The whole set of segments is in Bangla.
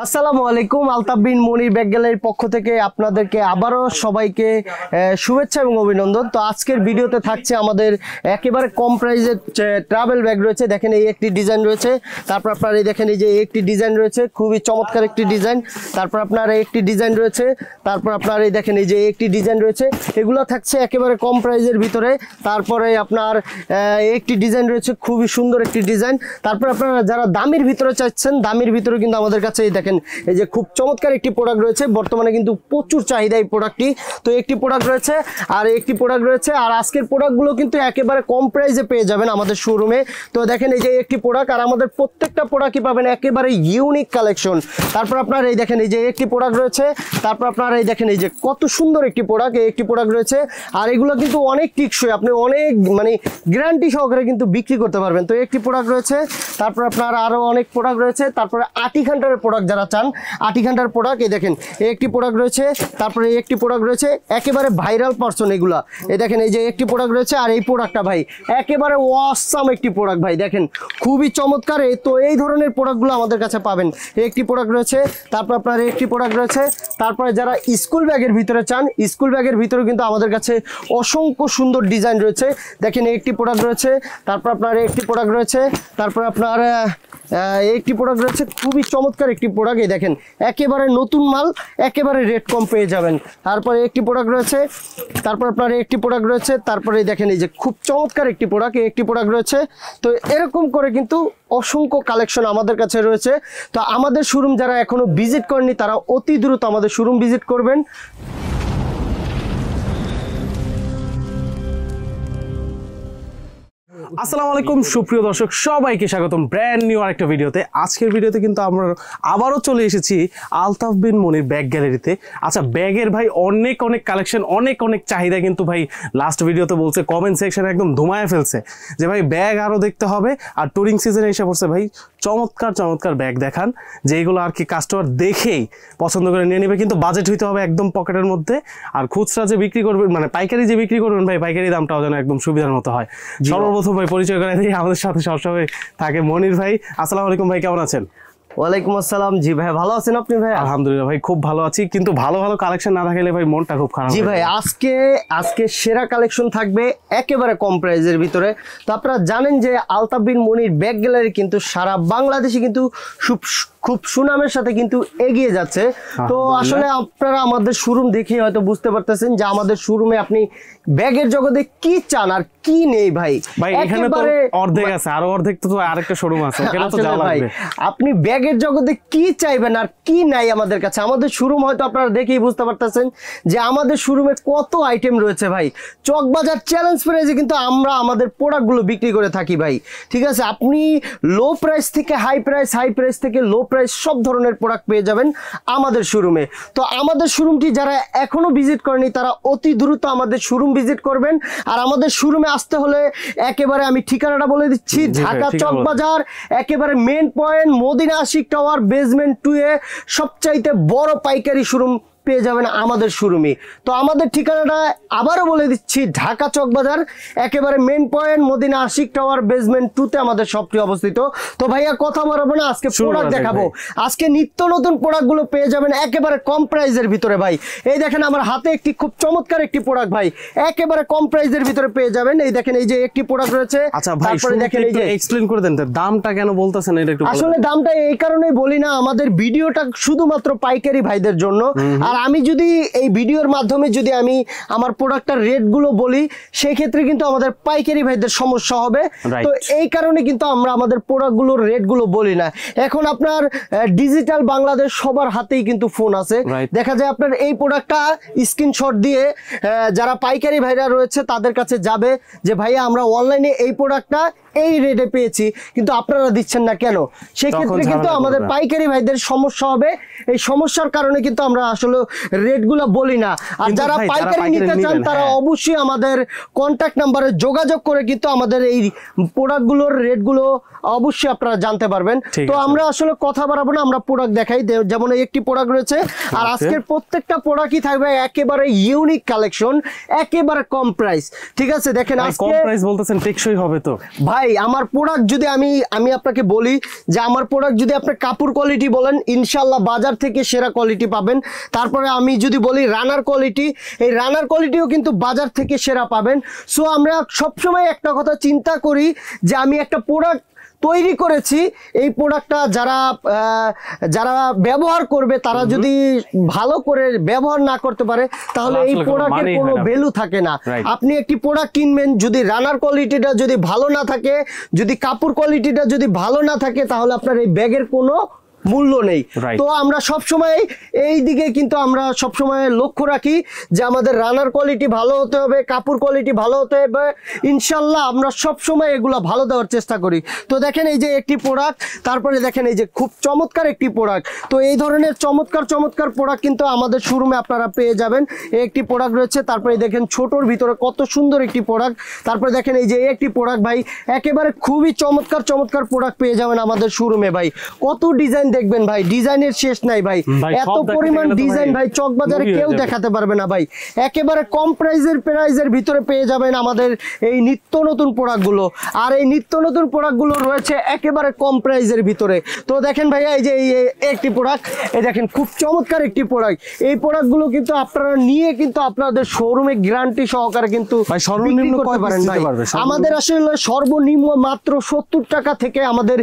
আসসালামু আলাইকুম। আলতাফ বিন মনির ব্যাগ গ্যালারির পক্ষ থেকে আপনাদেরকে আবারও সবাইকে শুভেচ্ছা এবং অভিনন্দন। তো আজকের ভিডিওতে থাকছে আমাদের একেবারে কম প্রাইসের ট্রাভেল ব্যাগ রয়েছে। দেখেন এই একটি ডিজাইন রয়েছে, তারপর আপনার এই দেখেন এই যে একটি ডিজাইন রয়েছে, খুবই চমৎকার একটি ডিজাইন। তারপর আপনার একটি ডিজাইন রয়েছে, তারপর আপনার এই দেখেন এই যে একটি ডিজাইন রয়েছে। এগুলো থাকছে একেবারে কম প্রাইসের ভিতরে। তারপরে আপনার একটি ডিজাইন রয়েছে, খুবই সুন্দর একটি ডিজাইন। তারপর আপনারা যারা দামের ভিতরে চাচ্ছেন, দামের ভিতরে কিন্তু আমাদের কাছে এই দেখেন এই যে খুব চমৎকার একটি প্রোডাক্ট রয়েছে। বর্তমানে কিন্তু প্রচুর চাহিদা এই প্রোডাক্টটি। তো একটি প্রোডাক্ট রয়েছে আর একটি প্রোডাক্ট রয়েছে, আর আজকের প্রোডাক্টগুলো কিন্তু একেবারে কম প্রাইসে পেয়ে যাবেন আমাদের শোরুমে। তো দেখেন এই যে একটি প্রোডাক্ট, আর আমাদের প্রত্যেকটা প্রোডাক্টই পাবেন একেবারে ইউনিক কালেকশন। তারপর আপনার এই দেখেন এই যে একটি প্রোডাক্ট রয়েছে, তারপর আপনার এই দেখেন এই যে কত সুন্দর একটি প্রোডাক্ট, এই একটি প্রোডাক্ট রয়েছে। আর এগুলো কিন্তু অনেক টিকসই, আপনি অনেক মানে গ্যারান্টি সহকারে কিন্তু বিক্রি করতে পারবেন। তো একটি প্রোডাক্ট রয়েছে, তারপর আপনার আরও অনেক প্রোডাক্ট রয়েছে। তারপরে আটি ঘন্টার প্রোডাক্ট যারা চান, আটি ঘন্টার প্রোডাক্ট এই দেখেন এই একটি প্রোডাক্ট রয়েছে। তারপরে এই একটি প্রোডাক্ট রয়েছে, একেবারে ভাইরাল পারসন এগুলা। এই দেখেন এই যে একটি প্রোডাক্ট রয়েছে, আর এই প্রোডাক্টটা ভাই একেবারে অসাম একটি প্রোডাক্ট ভাই, দেখেন খুবই চমৎকার। তো এই ধরনের প্রোডাক্টগুলো আমাদের কাছে পাবেন। এই একটি প্রোডাক্ট রয়েছে, তারপর আপনার একটি প্রোডাক্ট রয়েছে। তারপরে যারা স্কুল ব্যাগের ভিতরে চান, স্কুল ব্যাগের ভিতরে কিন্তু আমাদের কাছে অসংখ্য সুন্দর ডিজাইন রয়েছে। দেখেন এই একটি প্রোডাক্ট রয়েছে, তারপর আপনার একটি প্রোডাক্ট রয়েছে, তারপর আপনার একটি প্রোডাক্ট রয়েছে, খুবই চমৎকার একটি প্রোডাক্ট। এই দেখেন একেবারে নতুন মাল, একেবারে রেট কম পেয়ে যাবেন। তারপরে একটি প্রোডাক্ট রয়েছে, তারপর আপনার একটি প্রোডাক্ট রয়েছে, তারপরে দেখেন এই যে খুব চমৎকার একটি প্রোডাক্ট, একটি প্রোডাক্ট রয়েছে। তো এরকম করে কিন্তু অসংখ্য কালেকশন আমাদের কাছে রয়েছে। তো আমাদের শোরুম যারা এখনো ভিজিট করেনি তারা অতি দ্রুত আমাদের শোরুম ভিজিট করবেন। আসসালামু আলাইকুম সুপ্রিয় দর্শক, সবাইকে স্বাগতম ব্র্যান্ড নিউ আরেকটা ভিডিওতে। আজকের ভিডিওতে কিন্তু আমরা আবারও চলে এসেছি আলতাফ বিন মনির ব্যাগ গ্যালারিতে। আচ্ছা, ব্যাগের ভাই অনেক অনেক কালেকশন, অনেক অনেক চাহিদা, কিন্তু ভাই লাস্ট ভিডিওতে বলছে, কমেন্ট সেকশনে একদম ধুমায় ফেলছে যে ভাই ব্যাগ আরও দেখতে হবে। আর টুরিং সিজনে এসে পড়ছে ভাই, চমৎকার চমৎকার ব্যাগ দেখান, যেগুলো আর কি কাস্টমার দেখেই পছন্দ করে নিয়ে নেবে। কিন্তু বাজেট হইতে হবে একদম পকেটের মধ্যে। আর খুচরা যে বিক্রি করবেন, মানে পাইকারি যে বিক্রি করবেন ভাই, পাইকারি দামটাও যেন একদম সুবিধার মতো হয়। সর্বপ্রথম ভাই পরিচয় করে দিই, আমাদের সাথে সবসময় থাকে মনির ভাই। আসসালামু আলাইকুম ভাই, কেমন আছেন? ওয়ালাইকুম আসসালাম। জি ভাই, ভালো আছেন আপনি? ভাই আলহামদুলিল্লাহ ভাই, খুব ভালো আছি, কিন্তু ভালো ভালো কালেকশন না থাকলে ভাই মনটা খুব খারাপ। জি ভাই, আজকে সেরা কালেকশন থাকবে একেবারে কম প্রাইসের ভিতরে। তো আপনারা জানেন যে আলতাফ বিন মনির ব্যাগ গ্যালারি কিন্তু সারা বাংলাদেশে কিন্তু খুব সুনামের সাথে কিন্তু এগিয়ে যাচ্ছে। তো আসলে আপনারা আমাদের শোরুম দেখে হয়তো বুঝতে পারতেছেন যে আমাদের শোরুমে আপনি ব্যাগের জগতে কি চান আর কি নেই ভাই। ভাই এখানে তো অর্ধেক আছে, আরো অর্ধেক তো আরেকটা শোরুম আছে, এখানে তো যাওয়া লাগবে। আপনি ব্যাগের জগতে কি চাইবেন আর কি নাই আমাদের কাছে, আমাদের শোরুম হয়তো আপনারা দেখেই বুঝতে পারতেছেন যে আমাদের শোরুমে কত আইটেম রয়েছে ভাই। চকবাজার চ্যালেঞ্জ প্রাইসে কিন্তু আমরা আমাদের প্রোডাক্টগুলো বিক্রি করে থাকি ভাই, ঠিক আছে। আপনি লো প্রাইস থেকে হাই প্রাইস থেকে লো প্রাইস সব ধরনের প্রোডাক্ট পেয়ে যাবেন আমাদের শোরুমে। তো আমাদের শোরুমটি যারা এখনো ভিজিট করেনি তারা অতি দ্রুত আমাদের শোরুম ভিজিট করবেন। আর আমাদের শোরুমে আসতে হলে একেবারে আমি ঠিকানাটা বলে দিচ্ছি, ঢাকা চকবাজার একেবারে main point Madina Ashik tower basement 2 এ সবচাইতে বড় পাইকারি শোরুম পেয়ে যাবেন আমাদের শোরুমে। তো আমাদের ঠিকানাটা আবারও বলে দিচ্ছি, ঢাকা চকবাজার একেবারে main point Madina Ashik tower basement 2 তে আমাদের শপটি অবস্থিত। তো ভাইয়া কথা বলবো না, আজকে প্রোডাক্ট দেখাবো। আজকে নিত্য নতুন প্রোডাক্টগুলো পেয়ে যাবেন একেবারে কম প্রাইসের ভিতরে ভাই। এই দেখেন আমার হাতে একটি খুব চমৎকার একটি প্রোডাক্ট ভাই, একেবারে কম প্রাইসের ভিতরে পেয়ে যাবেন। এই দেখেন এই যে একটি প্রোডাক্ট রয়েছে। আচ্ছা ভাই, তারপরে দেখেন এই যে এক্সপ্লেইন করে দেন দামটা কেন বলতেছেন এটা একটু। আসলে দামটা এই কারণেই বলি না, আমাদের ভিডিওটা শুধুমাত্র পাইকারি ভাইদের জন্য। আর আমি যদি এই ভিডিওর মাধ্যমে যদি আমি আমার প্রোডাক্টের রেটগুলো বলি, সেই ক্ষেত্রে কিন্তু আমাদের পাইকারি ভাইদের সমস্যা হবে। তো এই কারণে কিন্তু আমরা আমাদের প্রোডাক্টগুলোর রেটগুলো বলি না। এখন আপনার ডিজিটাল বাংলাদেশ সবার হাতেই কিন্তু ফোন আছে, দেখা যায় আপনার এই প্রোডাক্টটা স্ক্রিনশট দিয়ে যারা পাইকারি ভাইরা রয়েছে তাদের কাছে যাবে যে ভাইয়া আমরা অনলাইনে এই প্রোডাক্টটা এই রেটে পেয়েছি, কিন্তু আপনারা দিচ্ছেন না কেন। সেক্ষেত্রে কিন্তু আমাদের পাইকারি ভাইদের সমস্যা হবে। এই সমস্যার কারণে কিন্তু আমরা আসলে রেটগুলো বলি না। আর যারা পাইকারি নিতে চান তারা অবশ্যই আমাদের কন্ট্যাক্ট নাম্বারে যোগাযোগ করে কিন্তু আমাদের এই প্রোডাক্টগুলোর রেটগুলো অবশ্যই আপনারা জানতে পারবেন। ঠিক তো আছে। আমরা আসলে কথা বাড়াবো না, আমরা প্রোডাক্ট দেখাই। যেমন এই একটি প্রোডাক্ট রয়েছে, আর আজকের প্রত্যেকটা প্রোডাক্টই থাকবে একেবারে ইউনিক কালেকশন, একেবারে কম প্রাইস। ঠিক আছে, দেখেন কম আজকে প্রাইস বলতেছেন, টেকসই হবে তো ভাই আমার প্রোডাক্ট যদি আমি আপনাকে বলি যে আমার প্রোডাক্ট যদি আপনি কাপড় কোয়ালিটি বলেন, ইনশাল্লাহ বাজার থেকে সেরা কোয়ালিটি পাবেন। তারপরে আমি যদি বলি রানার কোয়ালিটি, এই রানার কোয়ালিটিও কিন্তু বাজার থেকে সেরা পাবেন। সো আমরা সবসময় একটা কথা চিন্তা করি যে আমি একটা প্রোডাক্ট তৈরি করেছি, এই প্রোডাক্টটা যারা ব্যবহার করবে তারা যদি ভালো করে ব্যবহার না করতে পারে তাহলে এই আসলে কোনো প্রোডাক্টের মানেই কোনো হয় না। ভ্যালু থাকে না। Right. আপনি একটি প্রোডাক্ট কিনবেন, যদি রানার কোয়ালিটিটা যদি ভালো না থাকে, যদি কাপড় কোয়ালিটিটা যদি ভালো না থাকে, তাহলে আপনার এই ব্যাগের কোনো মূল্য নেই। Right. তো আমরা সবসময় এই দিকে কিন্তু আমরা সবসময় লক্ষ্য রাখি যে আমাদের রানার কোয়ালিটি ভালো হতে হবে, কাপড় কোয়ালিটি ভালো হতে হবে। ইনশাল্লাহ আমরা সবসময় এগুলো ভালো দেওয়ার চেষ্টা করি। তো দেখেন এই যে একটি প্রোডাক্ট, তারপরে দেখেন এই যে খুব চমৎকার একটি প্রোডাক্ট। তো এই ধরনের চমৎকার চমৎকার প্রোডাক্ট কিন্তু আমাদের শোরুমে আপনারা পেয়ে যাবেন। এই একটি প্রোডাক্ট রয়েছে, তারপরে দেখেন ছোটোর ভিতরে কত সুন্দর একটি প্রোডাক্ট। তারপরে দেখেন এই যে একটি প্রোডাক্ট ভাই, একেবারে খুবই চমৎকার চমৎকার প্রোডাক্ট পেয়ে যাবেন আমাদের শোরুমে ভাই। কত ডিজাইন দেখবেন ভাই, ডিজাইনের শেষ নাই ভাই, ভাই, এত সব দেখাতে পরিমাণ গেলে তো ডিজাইন ভাই ভাই চকবাজারে মুভি হয়ে কেউ যাবে। দেখাতে পারবে না ভাই। একেবারে কম প্রাইজের ভিতরে পেয়ে যাবেন আমাদের এই নিত্য নতুন প্রোডাক্টগুলো। আর এই নিত্য নতুন প্রোডাক্টগুলো রয়েছে একেবারে কম প্রাইজের ভিতরে। তো দেখেন ভাইয়া এই যে এই একটি প্রোডাক্ট, এই দেখেন খুব চমৎকার একটি প্রোডাক্ট। এই প্রোডাক্টগুলো কিন্তু আপনারা নিয়ে কিন্তু আপনাদের শোরুমে গ্যারান্টি সহকারে কিন্তু ভাই, সর্বনিম্ন বিক্রি করতে কয় piece পারেন দিতে ভাই। পারবে? সর্বনিম্ন? আমাদের আসলে সর্বনিম্ন মাত্র 70 টাকা থেকে আমাদের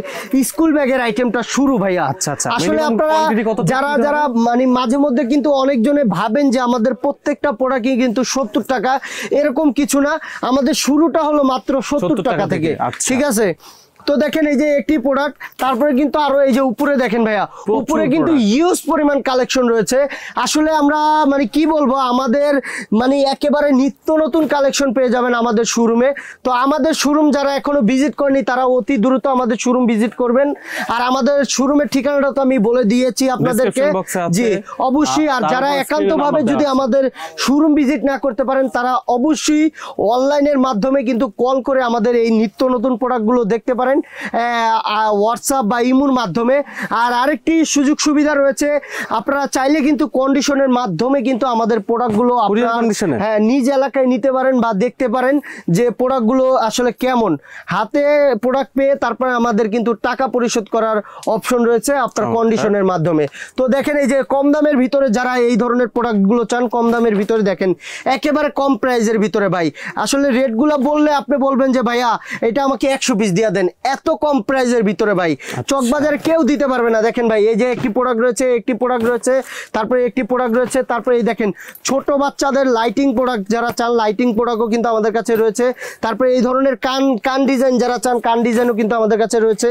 স্কুল ব্যাগের আইটেমটা শুরু ভাইয়া। আচ্ছা, আচ্ছা। আসলে Minimum আপনারা quantity কত যারা দিতে যারা মানে মাঝে মধ্যে কিন্তু অনেকজনে ভাবেন যে আমাদের প্রত্যেকটা প্রোডাক্টই কিন্তু 70 টাকা, এরকম কিছু না। আমাদের শুরুটা হলো মাত্র 70 টাকা থেকে। আচ্ছা। ঠিক আছে, তো দেখেন এই যে একটি প্রোডাক্ট, তারপরে কিন্তু আরো এই যে উপরে দেখেন ভাইয়া, প্রচুর উপরে কিন্তু product। হিউজ পরিমাণ কালেকশন রয়েছে। আসলে আমরা মানে কি বলবো, আমাদের মানে একেবারে নিত্য নতুন কালেকশন পেয়ে যাবেন আমাদের শোরুমে। তো আমাদের শোরুম যারা এখনো ভিজিট করেনি তারা অতি দ্রুত আমাদের শোরুম ভিজিট করবেন। আর আমাদের শোরুমের ঠিকানাটা তো আমি বলে দিয়েছি আপনাদেরকে। Description box এ আছে। জি অবশ্যই। আর তারপর যারা screen একান্তভাবে number যদি দেওয়া আছে। আমাদের শোরুম ভিজিট না করতে পারেন তারা অবশ্যই অনলাইনের মাধ্যমে কিন্তু কল করে আমাদের এই নিত্য নতুন প্রোডাক্টগুলো দেখতে পারেন, হোয়াটসঅ্যাপ বা ইমোর মাধ্যমে। আর আরেকটি সুযোগ সুবিধা রয়েছে, আপনারা চাইলে কিন্তু কন্ডিশনের মাধ্যমে কিন্তু আমাদের প্রোডাক্টগুলো Courier condition এ? হ্যাঁ নিজ এলাকায় নিতে পারেন বা দেখতে পারেন যে প্রোডাক্টগুলো আসলে কেমন। হাতে প্রোডাক্ট পেয়ে তারপরে আমাদের কিন্তু টাকা পরিশোধ করার অপশন রয়েছে আপনার কন্ডিশনের মাধ্যমে। তো দেখেন এই যে কম দামের ভিতরে যারা এই ধরনের প্রোডাক্টগুলো চান, কম দামের ভিতরে দেখেন একেবারে কম প্রাইজের ভিতরে ভাই। আসলে রেটগুলো বললে আপনি বলবেন যে ভাইয়া এটা আমাকে 100 পিস দিয়ে দেন, এত কম প্রাইজের ভিতরে ভাই চকবাজারে কেউ দিতে পারবে না। দেখেন ভাই এই যে একটি প্রোডাক্ট রয়েছে, একটি প্রোডাক্ট রয়েছে, তারপরে একটি প্রোডাক্ট রয়েছে, তারপরে এই দেখেন ছোট বাচ্চাদের লাইটিং প্রোডাক্ট যারা চান, লাইটিং প্রোডাক্টও কিন্তু আমাদের কাছে রয়েছে। তারপরে এই ধরনের কান ডিজাইন যারা চান, কান ডিজাইনও কিন্তু আমাদের কাছে রয়েছে।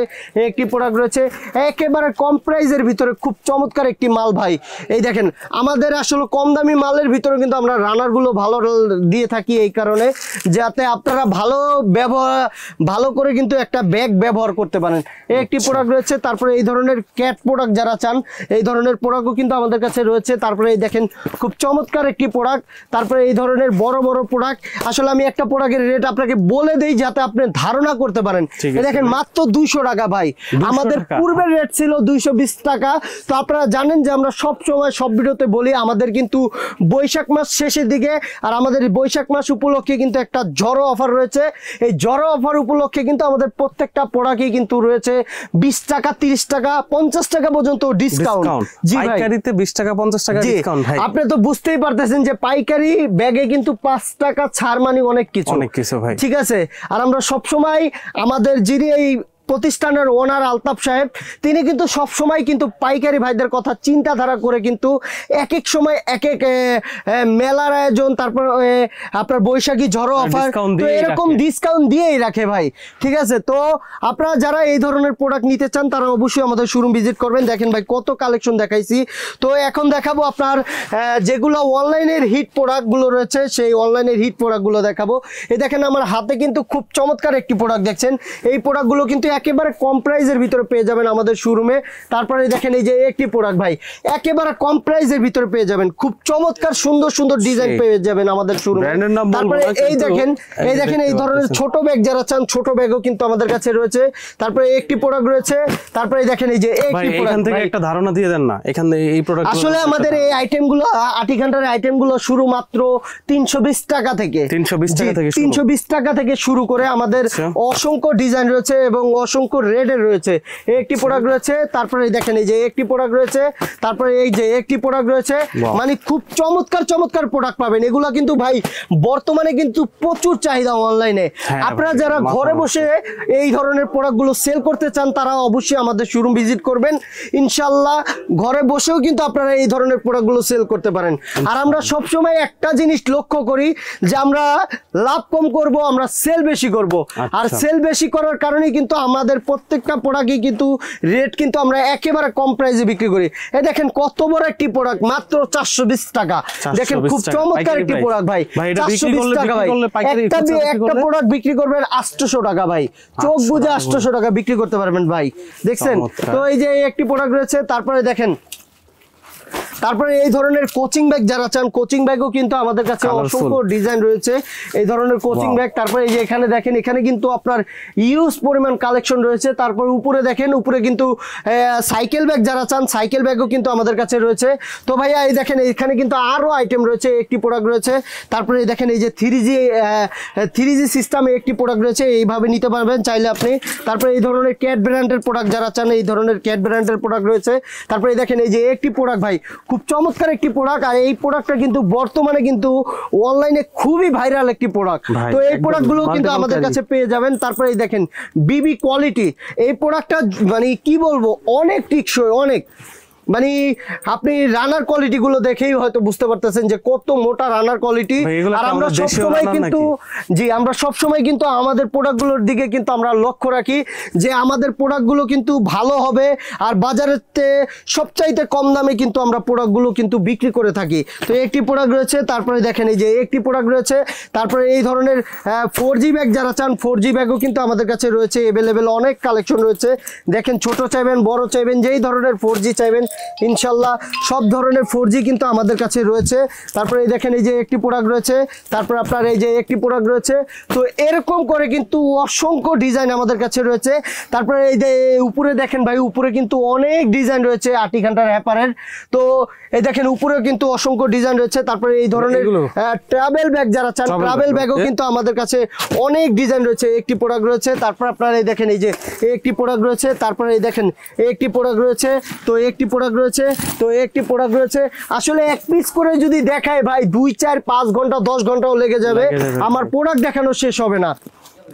একটি প্রোডাক্ট রয়েছে একেবারে কম প্রাইজের ভিতরে, খুব চমৎকার একটি মাল ভাই। এই দেখেন আমাদের আসলে কম দামি মালের ভিতরে কিন্তু আমরা রানারগুলো ভালো দিয়ে থাকি, এই কারণে যাতে আপনারা ভালো করে কিন্তু একটা ব্যাগ ব্যবহার করতে পারেন। এই একটি প্রোডাক্ট রয়েছে। তারপরে এই ধরনের ক্যাট প্রোডাক্ট যারা চান, এই ধরনের প্রোডাক্টও কিন্তু আমাদের কাছে রয়েছে। তারপরে এই দেখেন খুব চমৎকার একটি প্রোডাক্ট। তারপরে এই ধরনের বড় বড় প্রোডাক্ট, আসলে আমি একটা প্রোডাক্টের রেট আপনাকে বলে দেই যাতে আপনি ধারণা করতে পারেন। ঠিক আছে এই দেখেন মাত্র 200 টাকা ভাই, 200 আমাদের টাকা? পূর্বের রেট ছিল 220 টাকা। তো আপনারা জানেন যে আমরা সব সময় সব ভিডিওতে বলি আমাদের কিন্তু বৈশাখ মাস শেষের দিকে, আর আমাদের এই বৈশাখ মাস উপলক্ষে কিন্তু একটা ঝড়ো অফার রয়েছে। এই ঝড়ো অফার উপলক্ষে কিন্তু আমাদের প্রত্যেকটা প্রোডাক্টই কিন্তু রয়েছে 20 টাকা, 30 টাকা, 50 টাকা পর্যন্ত ডিসকাউন্ট। জি ভাই, পাইকারিতে 20 টাকা 50 টাকা জি ডিসকাউন্ট ভাই। আপনি তো বুঝতেই পারতেছেন যে পাইকারি ব্যাগে কিন্তু 5 টাকা ছাড় মানে অনেক কিছু, অনেক কিছু ভাই। ঠিক আছে। আর আমরা সবসময় আমাদের যিনি এই প্রতিষ্ঠানের ওনার আলতাফ সাহেব, তিনি কিন্তু সব সময় কিন্তু পাইকারি ভাইদের কথা চিন্তাধারা করে কিন্তু এক এক সময় এক এক মেলার আয়োজন, তারপর আপনার বৈশাখী ঝড়ো অফার, discount তো দিয়েই এরকম রাখে। ডিসকাউন্ট দিয়েই রাখে ভাই। ঠিক আছে, তো আপনারা যারা এই ধরনের প্রোডাক্ট নিতে চান তারা অবশ্যই আমাদের শোরুম ভিজিট করবেন। দেখেন ভাই কত কালেকশন দেখাইছি। তো এখন দেখাবো আপনার যেগুলো অনলাইনের হিট প্রোডাক্টগুলো রয়েছে, সেই অনলাইনের হিট প্রোডাক্টগুলো দেখাবো। এই দেখেন আমার হাতে কিন্তু খুব চমৎকার একটি প্রোডাক্ট দেখছেন। এই প্রোডাক্টগুলো কিন্তু একেবারে কম প্রাইজের ভিতরে পেয়ে যাবেন আমাদের শোরুমে। তারপরে দেখেন এই যে একটি প্রোডাক্ট ভাই একেবারে কম প্রাইজের ভিতরে পেয়ে যাবেন, খুব চমৎকার সুন্দর সুন্দর ডিজাইন পেয়ে যাবেন আমাদের শোরুমে। তারপরে এই দেখেন এই ধরনের ছোট ব্যাগ যারা চান ছোট ব্যাগও কিন্তু আমাদের কাছে রয়েছে। তারপরে একটি প্রোডাক্ট রয়েছে। তারপরে দেখেন এই যে একটি প্রোডাক্ট, থেকে একটা ধারণা দিয়ে দেন না এখানে এই প্রোডাক্ট। আসলে আমাদের এই আইটেমগুলো আটি ঘন্টার আইটেমগুলো শুরু মাত্র 320 টাকা থেকে 320 টাকা থেকে শুরু করে আমাদের অসংখ্য ডিজাইন রয়েছে এবং অসংখ্য রেডের রয়েছে। একটি প্রোডাক্ট রয়েছে, তারপরে দেখেন এই যে একটি প্রোডাক্ট রয়েছে, তারপরে এই যে একটি প্রোডাক্ট রয়েছে। মানে খুব চমৎকার চমৎকার প্রোডাক্ট পাবেন। এগুলা কিন্তু ভাই বর্তমানে কিন্তু প্রচুর চাহিদা অনলাইনে। আপনারা যারা ঘরে বসে এই ধরনের প্রোডাক্টগুলো সেল করতে চান তারা অবশ্যই আমাদের শোরুম ভিজিট করবেন। ইনশাআল্লাহ ঘরে বসেও কিন্তু আপনারা এই ধরনের প্রোডাক্টগুলো সেল করতে পারেন। আর আমরা সবসময় একটা জিনিস লক্ষ্য করি যে আমরা লাভ কম করব, আমরা সেল বেশি করব। আর সেল বেশি করার কারণে কিন্তু আমাদের প্রত্যেকটা প্রোডাক্টই কিন্তু রেট কিন্তু আমরা একেবারে কম প্রাইসে বিক্রি করি। এই দেখেন কত বড় একটি প্রোডাক্ট, মাত্র 420 টাকা। দেখেন খুব চমৎকার একটি প্রোডাক্ট ভাই, 420 টাকা ভাই। একটা প্রোডাক্ট বিক্রি করবেন 800 টাকা ভাই, চোখ বুঝে 800 টাকা বিক্রি করতে পারবেন ভাই। দেখছেন তো এই যে একটি প্রোডাক্ট রয়েছে। তারপরে দেখেন তারপরে এই ধরনের কোচিং ব্যাগ যারা চান কোচিং ব্যাগও কিন্তু আমাদের কাছে অসংখ্য ডিজাইন রয়েছে এই ধরনের কোচিং ব্যাগ। তারপরে এই যে এখানে দেখেন এখানে কিন্তু আপনার ইউজ পরিমাণ কালেকশন রয়েছে। তারপর উপরে দেখেন উপরে কিন্তু সাইকেল ব্যাগ যারা চান সাইকেল ব্যাগও কিন্তু আমাদের কাছে রয়েছে। তো ভাইয়া এই দেখেন এখানে কিন্তু আরো আইটেম রয়েছে, একটি প্রোডাক্ট রয়েছে। তারপরে এই দেখেন এই যে 3G সিস্টেমে একটি প্রোডাক্ট রয়েছে, এইভাবে নিতে পারবেন চাইলে আপনি। তারপরে এই ধরনের ক্যাট ব্র্যান্ডের প্রোডাক্ট যারা চান এই ধরনের ক্যাট ব্র্যান্ডের প্রোডাক্ট রয়েছে। তারপরে দেখেন এই যে একটি প্রোডাক্ট ভাই খুব চমৎকার একটি প্রোডাক্ট। আর এই প্রোডাক্টটা কিন্তু বর্তমানে কিন্তু অনলাইনে খুবই ভাইরাল একটি প্রোডাক্ট। তো এই প্রোডাক্টগুলো কিন্তু আমাদের কাছে পেয়ে যাবেন। তারপরে এই দেখেন বিবি কোয়ালিটি, এই প্রোডাক্টটা মানে কি বলবো অনেক টিকসই, অনেক মানে আপনি রানার কোয়ালিটি গুলো দেখেই হয়তো বুঝতে পারতেছেন যে কত মোটা রানার কোয়ালিটি। আর আমরা সবসময় কিন্তু আমরা সবসময় কিন্তু আমাদের প্রোডাক্টগুলোর দিকে কিন্তু আমরা লক্ষ্য রাখি যে আমাদের প্রোডাক্টগুলো কিন্তু ভালো হবে আর বাজারের সবচাইতে কম দামে কিন্তু আমরা প্রোডাক্টগুলো কিন্তু বিক্রি করে থাকি। তো একটি প্রোডাক্ট রয়েছে। তারপরে দেখেন এই যে একটি প্রোডাক্ট রয়েছে। তারপরে এই ধরনের 4G ব্যাগ যারা চান 4G ব্যাগও কিন্তু আমাদের কাছে রয়েছে অ্যাভেলেবেল, অনেক কালেকশন রয়েছে। দেখেন ছোট চাইবেন বড় চাইবেন যেই ধরনের 4G চাইবেন ইনশাল্লাহ সব ধরনের 4G কিন্তু আমাদের কাছে রয়েছে। তারপরে এই দেখেন এই যে একটি প্রোডাক্ট রয়েছে। তারপর আপনার এই যে একটি প্রোডাক্ট রয়েছে। তো এরকম করে কিন্তু অসংখ্য ডিজাইন আমাদের কাছে রয়েছে। তারপরে এই যে উপরে দেখেন ভাই উপরে কিন্তু অনেক ডিজাইন রয়েছে আটি ঘন্টার হ্যাপারের। তো এই দেখেন উপরেও কিন্তু অসংখ্য ডিজাইন রয়েছে। তারপরে এই ধরনের ট্রাভেল ব্যাগ যারা চান ট্রাভেল ব্যাগও কিন্তু আমাদের কাছে অনেক ডিজাইন রয়েছে। একটি প্রোডাক্ট রয়েছে। তারপর আপনার এই দেখেন এই যে একটি প্রোডাক্ট রয়েছে। তারপরে এই দেখেন একটি প্রোডাক্ট রয়েছে। তো একটি প্রোডাক্ট রয়েছে। তো একটি প্রোডাক্ট রয়েছে। আসলে এক পিস করে যদি দেখায় ভাই 2, 4, 5 ঘন্টা 10 ঘন্টাও লেগে যাবে, আমার প্রোডাক্ট দেখানো শেষ হবে না।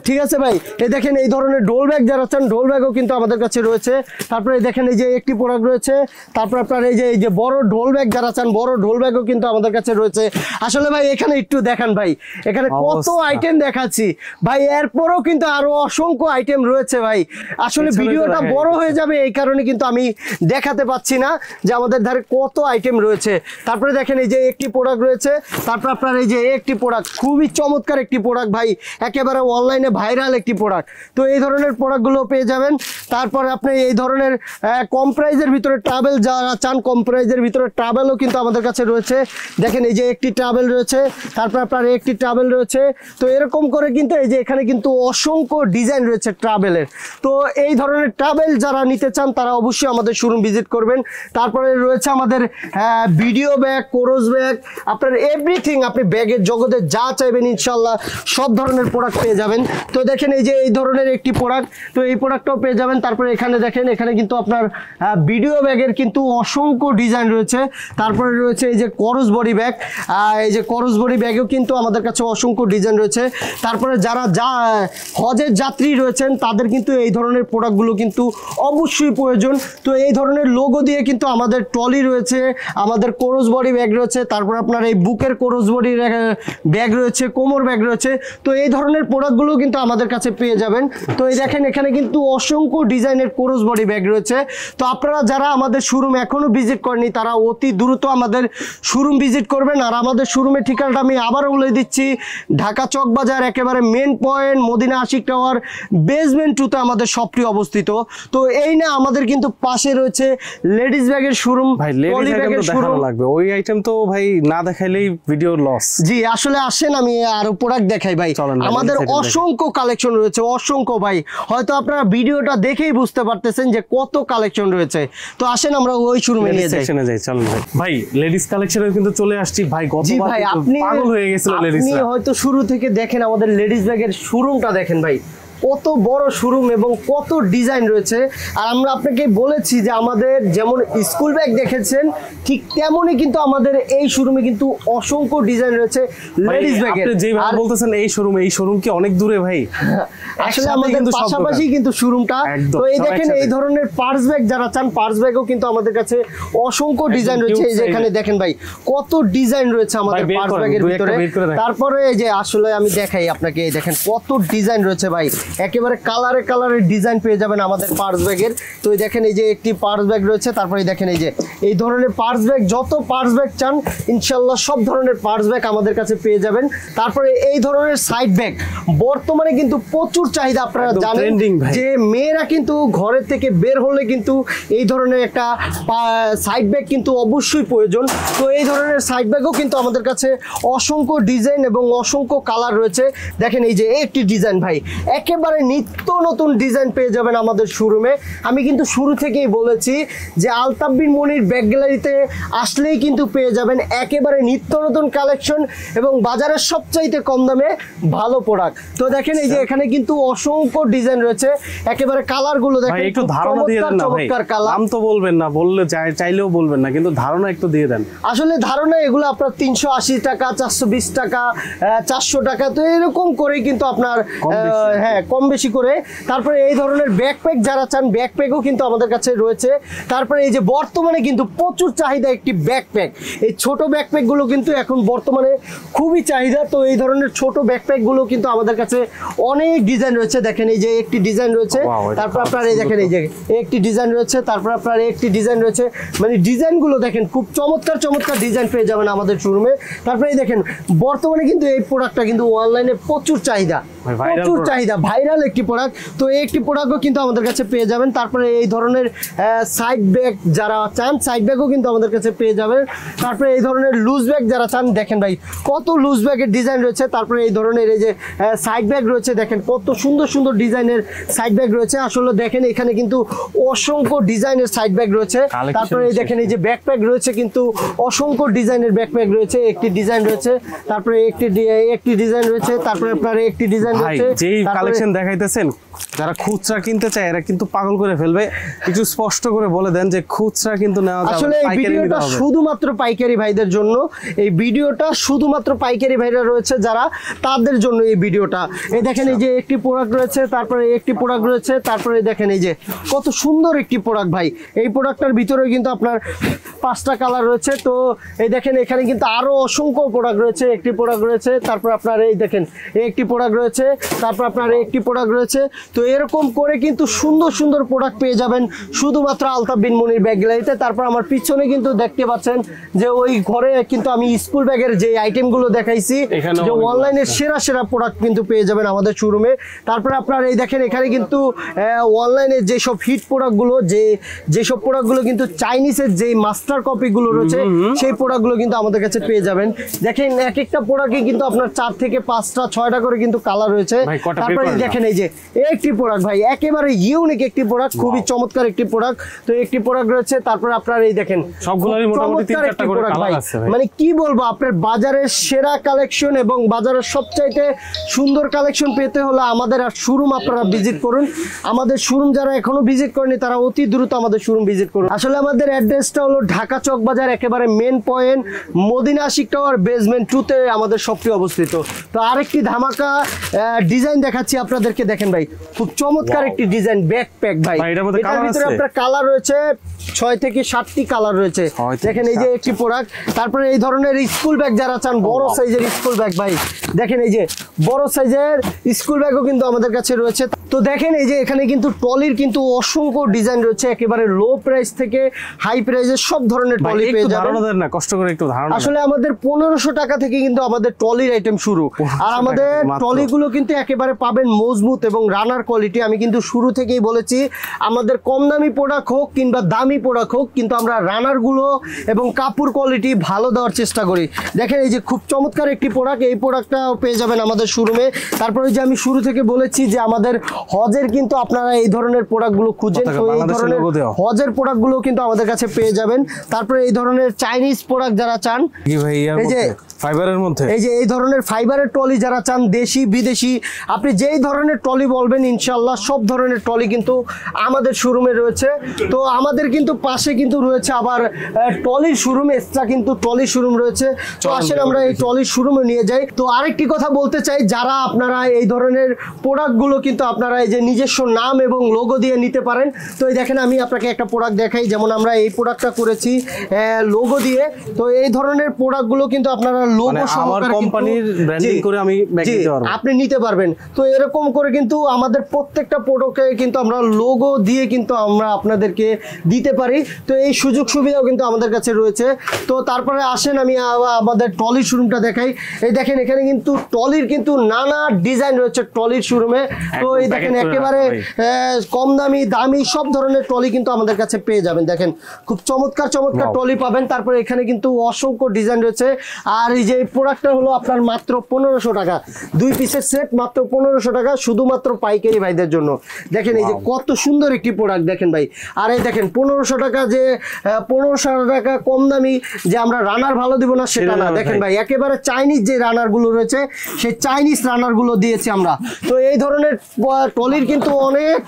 ঠিক আছে ভাই এই দেখেন এই ধরনের ডোল ব্যাগ যারা চান ডোল ব্যাগও কিন্তু আমাদের কাছে রয়েছে। তারপরে দেখেন এই যে একটি প্রোডাক্ট রয়েছে। তারপর আপনার এই যে বড় ডোল ব্যাগ যারা চান বড় ডোল ব্যাগও কিন্তু আমাদের কাছে রয়েছে। আসলে ভাই এখানে একটু দেখান ভাই এখানে কত আইটেম দেখাচ্ছি ভাই, এরপরও কিন্তু আরো অসংখ্য আইটেম রয়েছে ভাই। আসলে ভিডিওটা বড় হয়ে যাবে এই কারণে কিন্তু আমি দেখাতে পাচ্ছি না যে আমাদের ধারে কত আইটেম রয়েছে। তারপরে দেখেন এই যে একটি প্রোডাক্ট রয়েছে। তারপর আপনার এই যে একটি প্রোডাক্ট খুবই চমৎকার একটি প্রোডাক্ট ভাই, একেবারে অনলাইনে ভাইরাল একটি প্রোডাক্ট। তো এই ধরনের প্রোডাক্টগুলো পেয়ে যাবেন। তারপরে আপনি এই ধরনের কম প্রাইজের ভিতরে ট্রাভেল যারা চান কম প্রাইজের ভিতরে ট্রাভেলও কিন্তু আমাদের কাছে রয়েছে। দেখেন এই যে একটি ট্রাভেল রয়েছে। তারপর আপনার একটি ট্রাভেল রয়েছে। তো এরকম করে কিন্তু এই যে এখানে কিন্তু অসংখ্য ডিজাইন রয়েছে ট্রাভেলের। তো এই ধরনের ট্রাভেল যারা নিতে চান তারা অবশ্যই আমাদের শোরুম ভিজিট করবেন। তারপরে রয়েছে আমাদের ভিডিও ব্যাগ কোরস ব্যাগ আপনার এভরিথিং, আপনি ব্যাগের জগতে যা চাইবেন ইনশাল্লাহ সব ধরনের প্রোডাক্ট পেয়ে যাবেন। তো দেখেন এই যে এই ধরনের একটি প্রোডাক্ট, তো এই প্রোডাক্টটাও পেয়ে যাবেন। তারপরে এখানে দেখেন এখানে কিন্তু আপনার ভিডিও ব্যাগের কিন্তু অসংখ্য ডিজাইন রয়েছে। তারপরে রয়েছে এই যে করস বডি ব্যাগ, এই যে করস বডি ব্যাগেও কিন্তু আমাদের কাছে অসংখ্য ডিজাইন রয়েছে। তারপরে যারা হজের যাত্রী রয়েছেন তাদের কিন্তু এই ধরনের প্রোডাক্টগুলো কিন্তু অবশ্যই প্রয়োজন। তো এই ধরনের লোগো দিয়ে কিন্তু আমাদের ট্রলি রয়েছে, আমাদের করস বডি ব্যাগ রয়েছে। তারপর আপনার এই বুকের করস বডি ব্যাগ রয়েছে, কোমর ব্যাগ রয়েছে। তো এই ধরনের প্রোডাক্টগুলো কিন্তু আমাদের কাছে পেয়ে যাবেন। তো এই দেখেন এখানে কিন্তু অসংখ্য ডিজাইনের কোরস বডি ব্যাগ রয়েছে। তো আপনারা যারা আমাদের শোরুম এখনো ভিজিট করেনি তারা অতি দ্রুত আমাদের শোরুম ভিজিট করবেন। আর আমাদের শোরুমের ঠিকানাটা আমি আবারও বলে দিচ্ছি, ঢাকা চকবাজার একেবারে main point Madina Ashik tower basement 2 তে আমাদের শপটি অবস্থিত। তো এই না আমাদের কিন্তু পাশে রয়েছে লেডিস ব্যাগের শোরুম, ভাই লেডিস আইটেম তো দেখানো লাগবে, ওই আইটেম তো ভাই না দেখাইলেই ভিডিও লস। জি আসলে আসেন আমি আরো প্রোডাক্ট দেখাই ভাই, আমাদের অসংখ্য কালেকশন রয়েছে, অসংখ্য ভাই। হয়তো আপনারা ভিডিওটা দেখেই বুঝতে পারতেছেন যে কত কালেকশন রয়েছে। তো আসেন আমরা ওই শোরুমে নিয়ে যাই। সেকশনে যাই, চলুন ভাই। ভাই লেডিস কালেকশনে কিন্তু চলে আসছি ভাই, গতবার আপনি পাগল হয়ে গেছিল লেডিস। আপনি হয়তো শুরু থেকে দেখেন আমাদের লেডিস ব্যাগের শোরুমটা দেখেন ভাই, কত বড় শোরুম এবং কত ডিজাইন রয়েছে। আর আমরা আপনাকে বলেছি যে আমাদের যেমন স্কুল ব্যাগ দেখেছেন ঠিক তেমনই কিন্তু আমাদের এই শোরুমে কিন্তু অসংখ্য ডিজাইন রয়েছে লেডিস ব্যাগের। আপনি যেভাবে বলতেছেন এই শোরুম কি অনেক দূরে ভাই? আসলে আমাদের পাশাপাশি কিন্তু শোরুমটা। তো এই দেখেন এই ধরনের পার্স ব্যাগ যারা চান, পার্স ব্যাগও কিন্তু আমাদের কাছে অসংখ্য ডিজাইন রয়েছে। এই যে এখানে দেখেন ভাই কত ডিজাইন রয়েছে আমাদের পার্স ব্যাগের ভিতরে। তারপরে এই যে আসলে আমি দেখাই আপনাকে, এই দেখেন কত ডিজাইন রয়েছে ভাই, একেবারে কালারে কালারে ডিজাইন পেয়ে যাবেন আমাদের পার্স ব্যাগের। তো এই দেখেন এই যে একটি পার্স ব্যাগ রয়েছে, তারপরে দেখেন এই যে এই ধরনের পার্স ব্যাগ, যত পার্স ব্যাগ চান ইনশাল্লাহ সব ধরনের পার্স ব্যাগ আমাদের কাছে পেয়ে যাবেন। তারপরে এই ধরনের সাইড ব্যাগ বর্তমানে কিন্তু প্রচুর চাহিদা, আপনারা জানেন যে মেয়েরা কিন্তু ঘরের থেকে বের হলে কিন্তু এই ধরনের একটা সাইড ব্যাগ কিন্তু অবশ্যই প্রয়োজন। তো এই ধরনের সাইড ব্যাগও কিন্তু আমাদের কাছে অসংখ্য ডিজাইন এবং অসংখ্য কালার রয়েছে। দেখেন এই যে একটি ডিজাইন ভাই, একেবারে নিত্য নতুন ডিজাইন পেয়ে যাবেন আমাদের শোরুমে। আমি কিন্তু শুরু থেকেই বলেছি যে আলতাফ বিন মনির ব্যাগ গ্যালারিতে আসলেই কিন্তু পেয়ে যাবেন একেবারে নিত্য নতুন কালেকশন এবং বাজারের সবচাইতে কম দামে ভালো প্রোডাক্ট। তো দেখেন এই যে এখানে কিন্তু অসংখ্য ডিজাইন রয়েছে, একেবারে কালার গুলো দেখেন, একটু ধারণা দিয়ে দেন না ভাই, নাম তো বলবেন না, বললে চাইলেও বলবেন না, কিন্তু ধারণা একটু দিয়ে দেন। আসলে ধারণা এগুলো আপনার 380 টাকা, 420 টাকা, 400 টাকা, তো এরকম করে কিন্তু আপনার হ্যাঁ কম বেশি করে। তারপরে এই ধরনের ব্যাকপ্যাক যারা চান, ব্যাকপ্যাকও কিন্তু আমাদের কাছে রয়েছে। তারপরে এই যে বর্তমানে কিন্তু প্রচুর চাহিদা একটি ব্যাকপ্যাক, এই ছোট ব্যাকপ্যাক গুলো কিন্তু এখন বর্তমানে খুবই চাহিদা। তো এই ধরনের ছোট ব্যাকপ্যাক গুলো কিন্তু আমাদের কাছে অনেক ডিজাইন রয়েছে। দেখেন এই যে একটি ডিজাইন রয়েছে, তারপর আপনার এই দেখেন এই যে একটি ডিজাইন রয়েছে, তারপর আপনার একটি ডিজাইন রয়েছে, মানে ডিজাইন গুলো দেখেন খুব চমৎকার চমৎকার ডিজাইন পেয়ে যাবেন আমাদের শোরুমে। তারপরে এই দেখেন বর্তমানে কিন্তু এই প্রোডাক্টটা কিন্তু অনলাইনে প্রচুর চাহিদা, প্রচুর চাহিদা, ভাইরাল একটি প্রোডাক্ট। তো এই একটি প্রোডাক্টও কিন্তু আমাদের কাছে পেয়ে যাবেন। তারপরে এই ধরনের সাইড ব্যাগ যারা চান, সাইড ব্যাগও কিন্তু আমাদের কাছে পেয়ে যাবেন। তারপরে এই ধরনের লুজ ব্যাগ যারা চান, দেখেন ভাই কত লুজ ব্যাগের ডিজাইন রয়েছে। তারপরে এই ধরনের এই যে সাইড ব্যাগ রয়েছে, দেখেন কত সুন্দর সুন্দর ডিজাইনের সাইড ব্যাগ রয়েছে। আসলে দেখেন এখানে কিন্তু অসংখ্য ডিজাইনের সাইড ব্যাগ রয়েছে। তারপরে এই দেখেন এই যে ব্যাকপ্যাক রয়েছে, কিন্তু অসংখ্য ডিজাইনের ব্যাকপ্যাক রয়েছে, একটি ডিজাইন রয়েছে, তারপরে একটি ডিজাইন রয়েছে, তারপরে আপনার একটি ডিজাইন রয়েছে। যেই কালেকশন দেখাইতেছেন যারা খুচরা কিনতে চায় এরা কিন্তু পাগল করে ফেলবে। একটু স্পষ্ট করে বলে দেন যে খুচরা কিন্তু নেওয়া যাবে, আসলে এই ভিডিওটা শুধুমাত্র পাইকারি ভাইদের জন্য, এই ভিডিওটা শুধুমাত্র পাইকারি ভাইরা রয়েছে যারা, তাদের জন্য এই ভিডিওটা। এই দেখেন এই যে একটি প্রোডাক্ট রয়েছে, তারপরে একটি প্রোডাক্ট রয়েছে, তারপরে দেখেন এই যে কত সুন্দর একটি প্রোডাক্ট ভাই। এই প্রোডাক্টটার ভিতরে কিন্তু আপনার 5টা কালার রয়েছে। তো এই দেখেন এখানে কিন্তু আরো অসংখ্য প্রোডাক্ট রয়েছে, একটি প্রোডাক্ট রয়েছে, তারপর আপনার এই দেখেন একটি প্রোডাক্ট রয়েছে, তারপর আপনার একটি প্রোডাক্ট রয়েছে। তো এরকম করে কিন্তু সুন্দর সুন্দর প্রোডাক্ট পেয়ে যাবেন শুধুমাত্র আলতাফ বিন মনির ব্যাগ গ্যালারিতে। তারপর আমার পিছনে কিন্তু দেখতে পাচ্ছেন যে ওই ঘরে কিন্তু আমি স্কুল ব্যাগের যে আইটেমগুলো দেখাইছি, যে অনলাইনের সেরা সেরা প্রোডাক্ট কিন্তু পেয়ে যাবেন আমাদের শোরুমে। তারপর আপনার এই দেখেন এখানে কিন্তু অনলাইনে যেসব হিট প্রোডাক্টগুলো, যেসব প্রোডাক্টগুলো কিন্তু চাইনিজের যে মাস্টার কপিগুলো রয়েছে সেই প্রোডাক্টগুলো কিন্তু আমাদের কাছে পেয়ে যাবেন। দেখেন এক একটা প্রোডাক্টে কিন্তু আপনার 4 থেকে 5টা 6টা করে কিন্তু কালার রয়েছে। তারপরে দেখেন এই যে একটি প্রোডাক্ট ভাই, একেবারে ইউনিক একটি প্রোডাক্ট, খুবই চমৎকার একটি প্রোডাক্ট। তো একটি প্রোডাক্ট রয়েছে, তারপর আপনার এই দেখেন সবগুলোরই মোটামুটি 3-4টা করে কালার আছে ভাই। মানে কি বলবো, আপনার বাজারের সেরা কালেকশন এবং বাজারের সবচাইতে সুন্দর কালেকশন পেতে হলে আমাদের আর শোরুম আপনারা ভিজিট করুন। আমাদের শোরুম যারা এখনো ভিজিট করেনি তারা অতি দ্রুত আমাদের শোরুম ভিজিট করুন। আসলে আমাদের অ্যাড্রেসটা হলো ঢাকা চকবাজার একেবারে main point Madina Ashik tower basement 2 তে আমাদের শপটি অবস্থিত। তো আরেকটি ধামাকা ডিজাইন দেখাচ্ছি আপনাদেরকে। দেখেন ভাই খুব চমৎকার একটি ডিজাইন ব্যাকপ্যাক ভাই। এটার মধ্যে এটার ভিতরে আপনার কালার রয়েছে 6 থেকে 7টি কালার রয়েছে। দেখেন এই যে একটি প্রোডাক্ট। তারপরে এই ধরনের স্কুল ব্যাগ যারা চান, বড় সাইজের স্কুল ব্যাগ ভাই, দেখেন এই যে বড় সাইজের স্কুল ব্যাগও কিন্তু আমাদের কাছে রয়েছে। তো দেখেন এই যে এখানে কিন্তু ট্রলির কিন্তু অসংখ্য ডিজাইন রয়েছে, একেবারে লো প্রাইস থেকে হাই প্রাইসের সব ধরনের ট্রলি পেয়ে যাবেন। না কষ্ট করে একটু ধারণা, আসলে আমাদের 1500 টাকা থেকে কিন্তু আমাদের ট্রলির আইটেম শুরু। আর আমাদের ট্রলিগুলো কিন্তু একেবারে পাবেন মজবুত এবং রানার কোয়ালিটি। আমি কিন্তু শুরু থেকেই বলেছি আমাদের কম দামি প্রোডাক্ট হোক কিংবা দামি প্রোডাক্ট হোক, কিন্তু আমরা রানারগুলো এবং কাপড় কোয়ালিটি ভালো দেওয়ার চেষ্টা করি। দেখেন এই যে খুব চমৎকার একটি প্রোডাক্ট, এই প্রোডাক্টটাও পেয়ে যাবেন আমাদের শোরুমে। তারপরে যে আমি শুরু থেকে বলেছি যে আমাদের হজের কিন্তু আপনারা এই ধরনের প্রোডাক্টগুলো খুঁজেন, তো এই ধরনের হজের প্রোডাক্টগুলো কিন্তু আমাদের কাছে পেয়ে যাবেন। তারপরে এই ধরনের চাইনিজ প্রোডাক্ট যারা চান, এই যে ফাইবারের মধ্যে, এই যে এই ধরনের ফাইবারের ট্রলি যারা চান, দেশি বিদেশি আপনি যেই ধরনের ট্রলি বলবেন ইনশাআল্লাহ সব ধরনের ট্রলি কিন্তু আমাদের শোরুমে রয়েছে। তো আমাদের কিন্তু পাশে কিন্তু রয়েছে আবার ট্রলির শোরুম, এক্সট্রা কিন্তু ট্রলির শোরুম রয়েছে। তো আসেন আমরা এই ট্রলির শোরুমে নিয়ে যাই। তো আরেকটি কথা বলতে চাই, যারা আপনারা এই ধরনের প্রোডাক্টগুলো কিন্তু আপনারা এই যে নিজস্ব নাম এবং লোগো দিয়ে নিতে পারেন। তো এই দেখেন আমি আপনাকে একটা প্রোডাক্ট দেখাই, যেমন আমরা এই প্রোডাক্টটা করেছি লোগো দিয়ে। তো এই ধরনের প্রোডাক্টগুলো কিন্তু আপনারা লোগো সহকারে কোম্পানির ব্র্যান্ডিং করে আমি ব্যাগ দিতে পারবো, আপনি নিতে পারবেন। তো এরকম করে কিন্তু আমাদের প্রত্যেকটা প্রোডাক্টে কিন্তু আমরা লোগো দিয়ে কিন্তু আমরা আপনাদেরকে দিতে পারি। তো এই সুযোগ সুবিধাও কিন্তু আমাদের কাছে রয়েছে। তো তারপরে আসেন আমি আমাদের ট্রলির শোরুমটা দেখাই। এই দেখেন এখানে কিন্তু ট্রলির কিন্তু নানা ডিজাইন রয়েছে ট্রলির শোরুমে। তো এই দেখেন একেবারে কম দামি দামি সব ধরনের ট্রলি কিন্তু আমাদের কাছে পেয়ে যাবেন। দেখেন খুব চমৎকার চমৎকার ট্রলি পাবেন। তারপরে এখানে কিন্তু অসংখ্য ডিজাইন রয়েছে। আর এই যে প্রোডাক্টটা হলো আপনার মাত্র 1500 টাকা, 2 পিসের সেট মাত্র 1500 টাকা, শুধুমাত্র পাইকারি ভাইদের জন্য। দেখেন এই যে কত সুন্দর একটি প্রোডাক্ট দেখেন ভাই। আর এই দেখেন 1500 টাকা, যে 1500 টাকা কম দামি যে আমরা রানার ভালো দিব না সেটা না। দেখেন ভাই একেবারে চাইনিজ যে রানারগুলো রয়েছে সেই চাইনিজ রানারগুলো দিয়েছি আমরা। তো এই ধরনের ট্রলির কিন্তু অনেক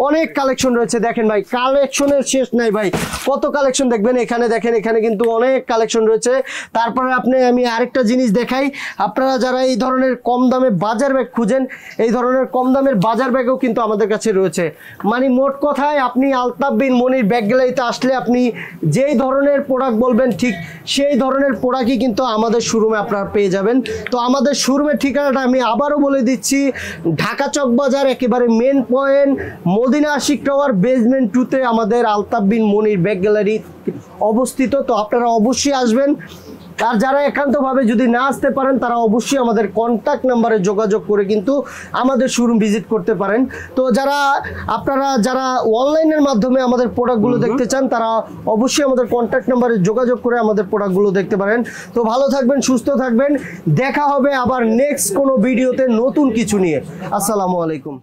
অনেক কালেকশন রয়েছে। দেখেন ভাই কালেকশনের শেষ নাই ভাই, কত কালেকশন দেখবেন এখানে। দেখেন এখানে কিন্তু অনেক কালেকশন রয়েছে। তারপরে আমি আরেকটা জিনিস দেখাই, আপনারা যারা এই ধরনের কম দামে বাজার ব্যাগ খুঁজেন, এই ধরনের কম দামের বাজার ব্যাগও কিন্তু আমাদের কাছে রয়েছে। মানে মোট কথায় আপনি আলতাফ বিন মনির ব্যাগ গ্যালারিতে আসলে আপনি যেই ধরনের প্রোডাক্ট বলবেন ঠিক সেই ধরনের প্রোডাক্টই কিন্তু আমাদের শোরুমে আপনারা পেয়ে যাবেন। তো আমাদের শোরুমের ঠিকানাটা আমি আবারও বলে দিচ্ছি, ঢাকা চক বাজার একেবারে main point Madina Ashik tower basement 2-তে আমাদের আলতাফ বিন মনির ব্যাগ গ্যালারি অবস্থিত। তো আপনারা অবশ্যই আসবেন। আর যারা একান্তভাবে যদি না আসতে পারেন তারা অবশ্যই আমাদের কন্ট্যাক্ট নাম্বারে যোগাযোগ করে কিন্তু আমাদের শোরুম ভিজিট করতে পারেন। তো আপনারা যারা অনলাইনের মাধ্যমে আমাদের প্রোডাক্টগুলো দেখতে চান তারা অবশ্যই আমাদের কন্ট্যাক্ট নাম্বারে যোগাযোগ করে আমাদের প্রোডাক্টগুলো দেখতে পারেন। তো ভালো থাকবেন, সুস্থ থাকবেন, দেখা হবে আবার নেক্সট কোনো ভিডিওতে নতুন কিছু নিয়ে। আসসালামু আলাইকুম।